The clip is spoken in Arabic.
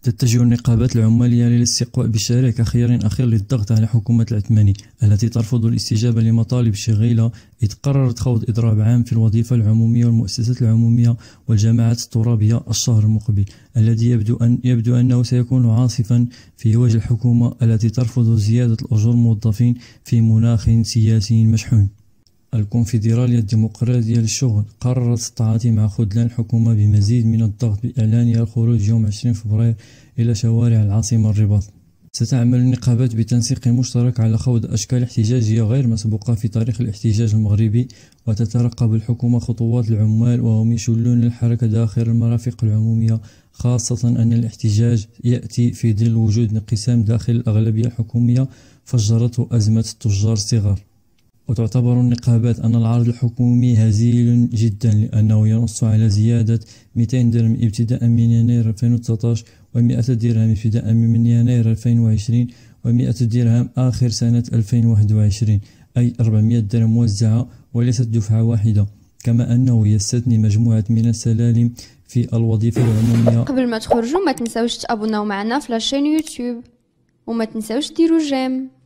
تتجه النقابات العمالية للاستقواء بالشارع كخيار أخير للضغط على حكومة العثماني التي ترفض الاستجابة لمطالب شغيلة، إذ قررت خوض إضراب عام في الوظيفة العمومية والمؤسسات العمومية والجماعات الترابية الشهر المقبل، الذي يبدو أنه سيكون عاصفا في وجه الحكومة التي ترفض زيادة الأجور الموظفين في مناخ سياسي مشحون. الكونفدرالية الديمقراطية للشغل قررت التعاطي مع خذلان الحكومة بمزيد من الضغط بإعلانها الخروج يوم 20 فبراير إلى شوارع العاصمة الرباط. ستعمل النقابات بتنسيق مشترك على خوض أشكال احتجاجية غير مسبوقة في تاريخ الاحتجاج المغربي، وتترقب الحكومة خطوات العمال وهم يشلون الحركة داخل المرافق العمومية، خاصة أن الاحتجاج يأتي في ظل وجود انقسام داخل الأغلبية الحكومية فجرته أزمة التجار الصغار. وتعتبر النقابات أن العرض الحكومي هزيل جدا، لأنه ينص على زيادة 200 درهم ابتداء من يناير 2019 و100 درهم ابتداء من يناير 2020 و100 درهم آخر سنة 2021، أي 400 درهم موزعة وليست دفعة واحدة. كما أنه يستثني مجموعة من السلالم في الوظيفة العمومية. قبل ما تخرجوا ما تنساوش تابوناو معنا في لاشين يوتيوب وما تنساوش ديروا جيم.